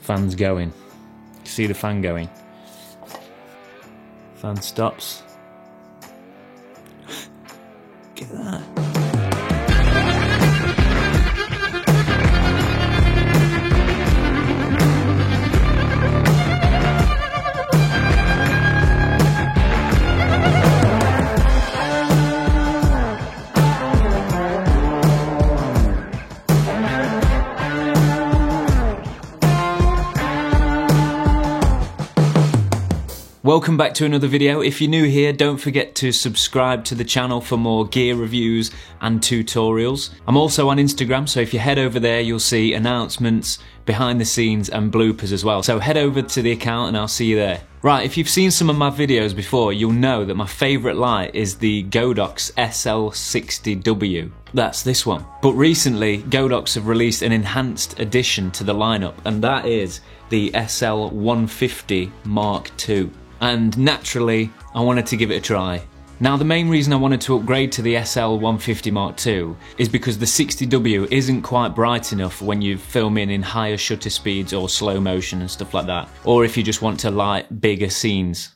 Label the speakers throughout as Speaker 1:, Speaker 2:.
Speaker 1: Fan's going. You see the fan going? Fan stops. Look at that. Welcome back to another video. If you're new here, don't forget to subscribe to the channel for more gear reviews and tutorials. I'm also on Instagram, so if you head over there, you'll see announcements, behind the scenes and bloopers as well. So head over to the account and I'll see you there. Right, if you've seen some of my videos before, you'll know that my favourite light is the Godox SL60W. That's this one. But recently, Godox have released an enhanced addition to the lineup, and that is the SL150 Mark II. And naturally, I wanted to give it a try. Now, the main reason I wanted to upgrade to the SL150 Mark II is because the 60W isn't quite bright enough when you're filming in higher shutter speeds or slow motion and stuff like that, or if you just want to light bigger scenes.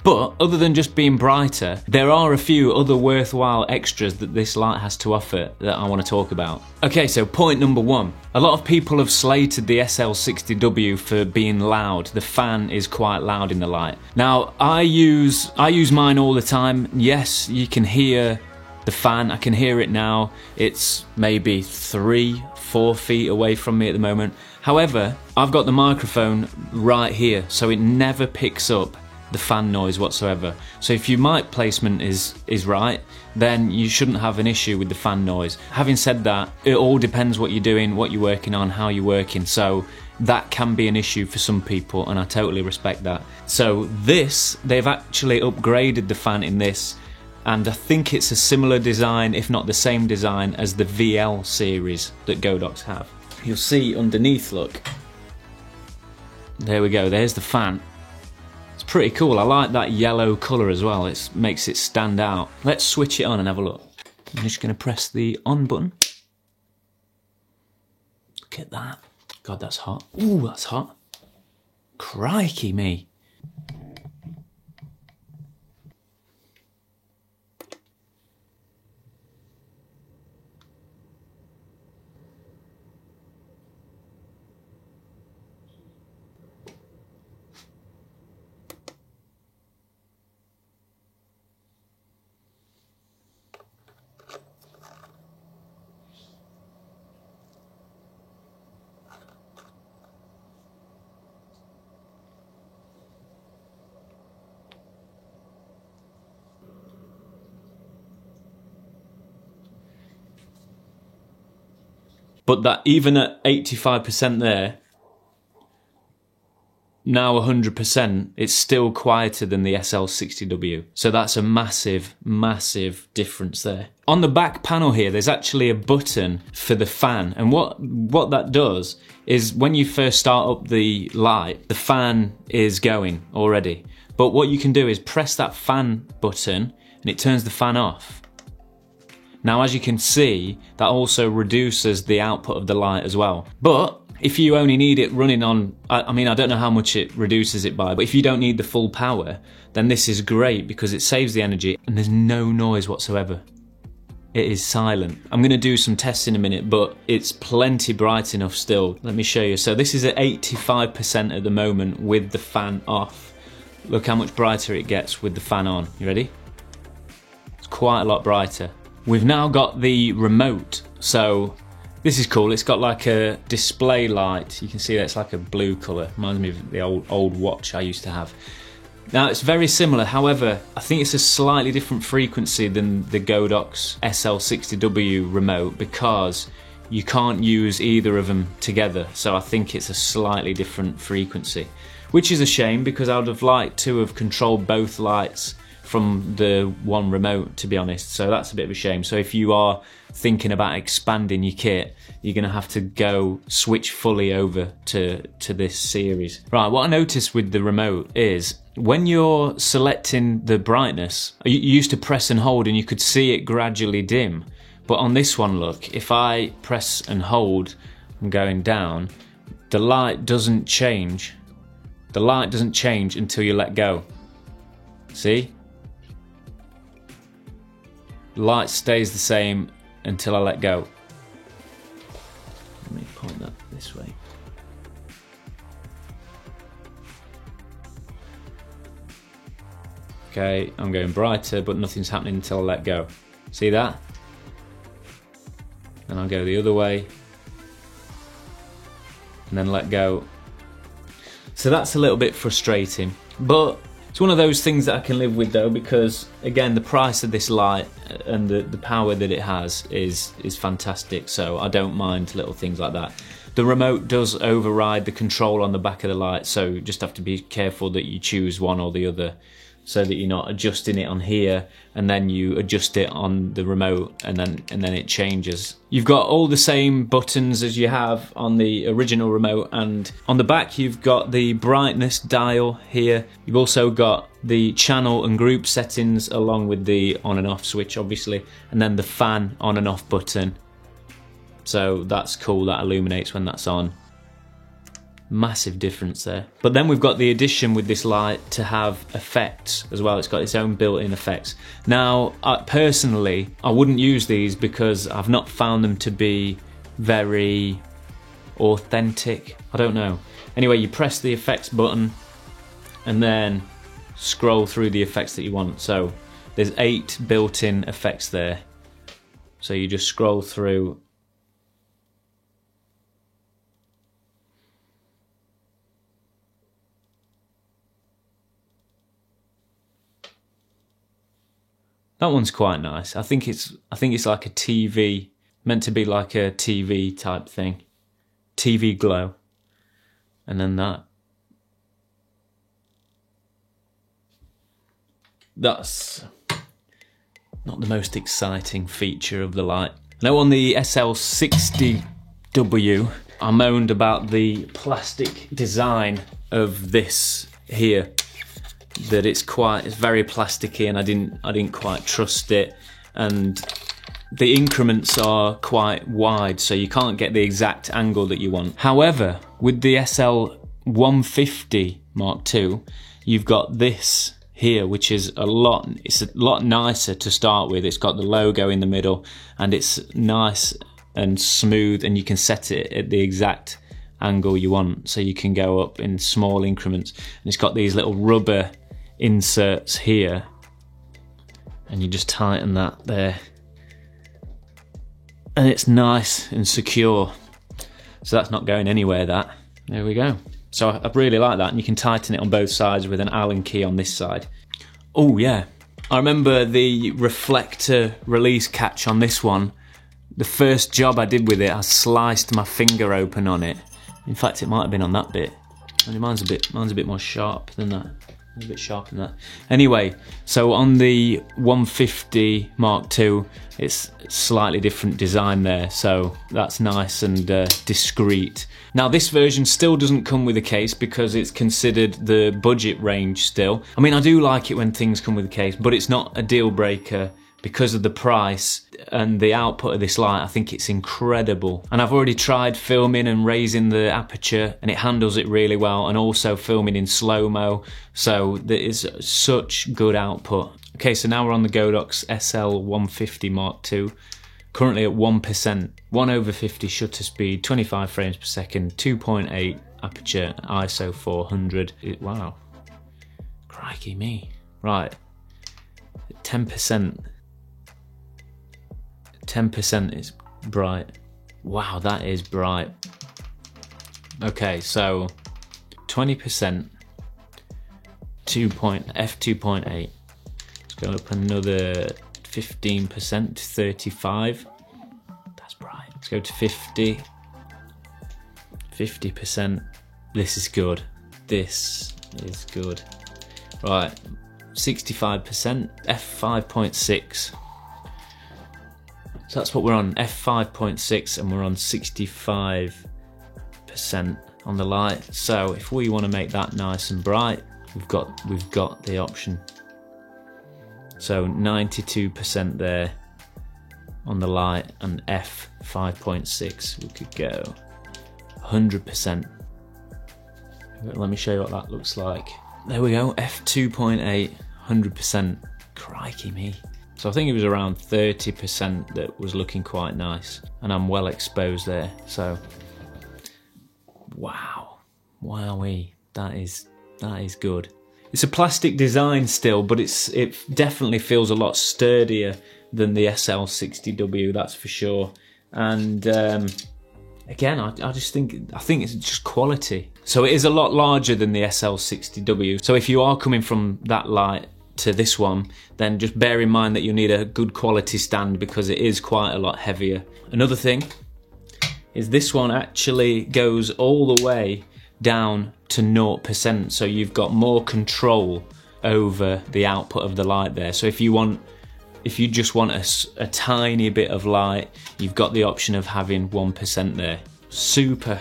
Speaker 1: But other than just being brighter, there are a few other worthwhile extras that this light has to offer that I want to talk about. Okay, so point number one. A lot of people have slated the SL60W for being loud. The fan is quite loud in the light. Now, I use mine all the time. Yes, you can hear the fan. I can hear it now. It's maybe 3-4 feet away from me at the moment. However, I've got the microphone right here, so it never picks up the fan noise whatsoever. So if your mic placement is right, then you shouldn't have an issue with the fan noise. Having said that, it all depends what you're doing, what you're working on, how you're working, so that can be an issue for some people, and I totally respect that. So this, they've actually upgraded the fan in this, and I think it's a similar design, if not the same design, as the VL series that Godox have. You'll see underneath, look. There we go, there's the fan. It's pretty cool. I like that yellow colour as well. It makes it stand out. Let's switch it on and have a look. I'm just going to press the on button. Look at that. God, that's hot. Ooh, that's hot. Crikey me. But that even at 85% there, now 100%, it's still quieter than the SL60W. So that's a massive, massive difference there. On the back panel here, there's actually a button for the fan. And what that does is when you first start up the light, the fan is going already. But what you can do is press that fan button and it turns the fan off. Now, as you can see, that also reduces the output of the light as well. But if you only need it running on, I mean, I don't know how much it reduces it by, but if you don't need the full power, then this is great because it saves the energy and there's no noise whatsoever. It is silent. I'm gonna do some tests in a minute, but it's plenty bright enough still. Let me show you. So this is at 85% at the moment with the fan off. Look how much brighter it gets with the fan on. You ready? It's quite a lot brighter. We've now got the remote, so this is cool. It's got like a display light. You can see that it's like a blue colour. Reminds me of the old watch I used to have. Now it's very similar, however, I think it's a slightly different frequency than the Godox SL60W remote because you can't use either of them together. So I think it's a slightly different frequency, which is a shame because I would have liked to have controlled both lights from the one remote, to be honest, so that's a bit of a shame. So if you are thinking about expanding your kit, you're going to have to go switch fully over to this series. Right, what I noticed with the remote is when you're selecting the brightness, you used to press and hold and you could see it gradually dim, but on this one, look, if I press and hold, I'm going down, the light doesn't change. The light doesn't change until you let go. See? The light stays the same until I let go. Let me point that this way. Okay, I'm going brighter, but nothing's happening until I let go. See that? And I'll go the other way. And then let go. So that's a little bit frustrating, but it's one of those things that I can live with though, because again, the price of this light and the power that it has is fantastic, so I don't mind little things like that. The remote does override the control on the back of the light, so you just have to be careful that you choose one or the other, so that you're not adjusting it on here and then you adjust it on the remote and then it changes. You've got all the same buttons as you have on the original remote, and on the back you've got the brightness dial here. You've also got the channel and group settings along with the on and off switch obviously, and then the fan on and off button. So that's cool, that illuminates when that's on. Massive difference there. But then we've got the addition with this light to have effects as well. It's got its own built-in effects. Now, personally, I wouldn't use these because I've not found them to be very authentic. I don't know. Anyway, you press the effects button and then scroll through the effects that you want. So there's 8 built-in effects there. So you just scroll through. That one's quite nice. I think it's like a TV, meant to be like a TV type thing. TV glow. And then that's not the most exciting feature of the light. Now on the SL60W, I moaned about the plastic design of this here. That it's very plasticky, and I didn't quite trust it, and the increments are quite wide, so you can't get the exact angle that you want. However, with the SL150 Mark II, you've got this here, which is a lot nicer to start with. It's got the logo in the middle, and it's nice and smooth, and you can set it at the exact angle you want, so you can go up in small increments. And it's got these little rubber inserts here, and you just tighten that there, and it's nice and secure, so that's not going anywhere. There we go. So I really like that, and you can tighten it on both sides with an Allen key on this side. Oh yeah, I remember the reflector release catch on this one. The first job I did with it, I sliced my finger open on it. In fact, it might have been on that bit. Mine's a bit more sharp than that. A bit sharper than that. Anyway, so on the 150 Mark II, it's slightly different design there, so that's nice and discreet. Now this version still doesn't come with a case because it's considered the budget range still. I mean, I do like it when things come with a case, but it's not a deal breaker because of the price and the output of this light. I think it's incredible. And I've already tried filming and raising the aperture, and it handles it really well, and also filming in slow-mo, so there is such good output. Okay, so now we're on the Godox SL150 Mark II, currently at 1%, 1/50 shutter speed, 25 frames per second, 2.8 aperture, ISO 400. Wow, crikey me. Right, 10%. 10% is bright. Wow, that is bright. Okay, so 20%, f2.8. Let's go up another 15% to 35. That's bright. Let's go to 50. 50%. This is good. This is good. Right, 65%, f5.6. So that's what we're on, f5.6, and we're on 65% on the light. So if we want to make that nice and bright, we've got the option. So 92% there on the light, and f5.6, we could go 100%. Let me show you what that looks like. There we go, f2.8, 100%. Crikey me. So I think it was around 30% that was looking quite nice, and I'm well exposed there. So, wow, wowee, that is good. It's a plastic design still, but it definitely feels a lot sturdier than the SL60W, that's for sure. And again, I think it's just quality. So it is a lot larger than the SL60W. So if you are coming from that light to this one, then just bear in mind that you'll need a good quality stand because it is quite a lot heavier. Another thing is this one actually goes all the way down to 0%, so you've got more control over the output of the light there. So if you just want a tiny bit of light, you've got the option of having 1% there. Super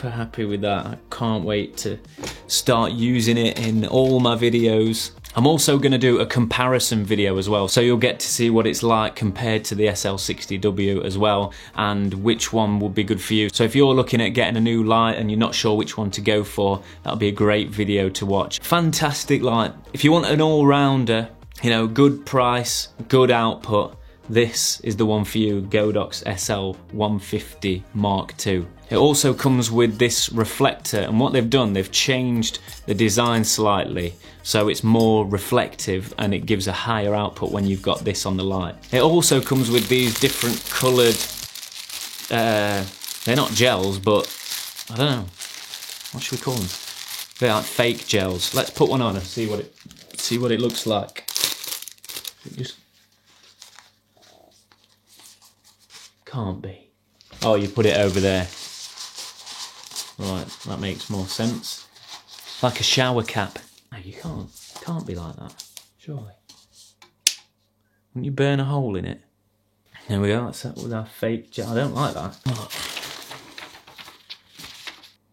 Speaker 1: happy with that. I can't wait to start using it in all my videos. I'm also going to do a comparison video as well, so you'll get to see what it's like compared to the SL60W as well, and which one would be good for you. So if you're looking at getting a new light and you're not sure which one to go for, that'll be a great video to watch. Fantastic light. If you want an all-rounder, you know, good price, good output, this is the one for you, Godox SL150 Mark II. It also comes with this reflector, and what they've done, they've changed the design slightly so it's more reflective and it gives a higher output when you've got this on the light. It also comes with these different coloured, they're not gels, but I don't know, what should we call them? They're like fake gels. Let's put one on and see what it looks like. Just can't be. Oh, you put it over there. Right, that makes more sense. Like a shower cap. No, you can't be like that, surely. Wouldn't you burn a hole in it? There we go, that's that with our fake gel. I don't like that. Oh.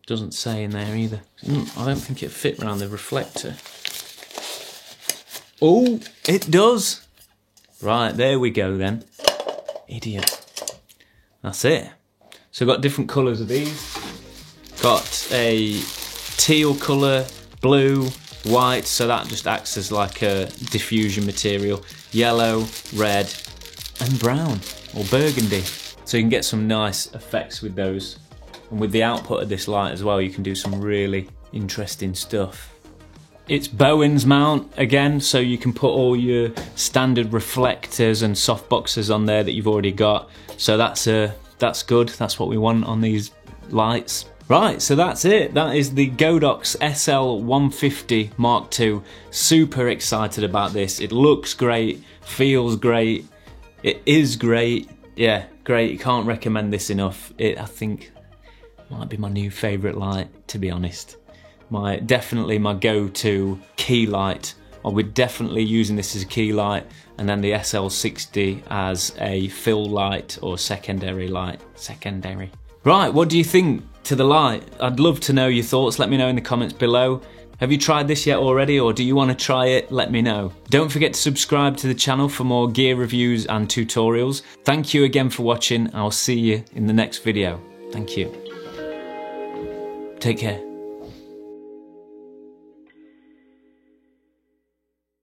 Speaker 1: Doesn't say in there either. I don't think it fit around the reflector. Oh, it does. Right, there we go then. Idiot. That's it. So we've got different colours of these. Got a teal colour, blue, white, so that just acts as like a diffusion material. Yellow, red, and brown, or burgundy. So you can get some nice effects with those. And with the output of this light as well, you can do some really interesting stuff. It's Bowens mount again, so you can put all your standard reflectors and softboxes on there that you've already got. So that's good, that's what we want on these lights. Right, so that's it. That is the Godox SL150 Mark II. Super excited about this. It looks great, feels great, it is great. Yeah, great, you can't recommend this enough. I think might be my new favourite light, to be honest. Definitely my go-to key light. We're definitely using this as a key light, and then the SL60 as a fill light or secondary light. Secondary. Right, what do you think to the light? I'd love to know your thoughts. Let me know in the comments below. Have you tried this yet already, or do you want to try it? Let me know. Don't forget to subscribe to the channel for more gear reviews and tutorials. Thank you again for watching. I'll see you in the next video. Thank you. Take care.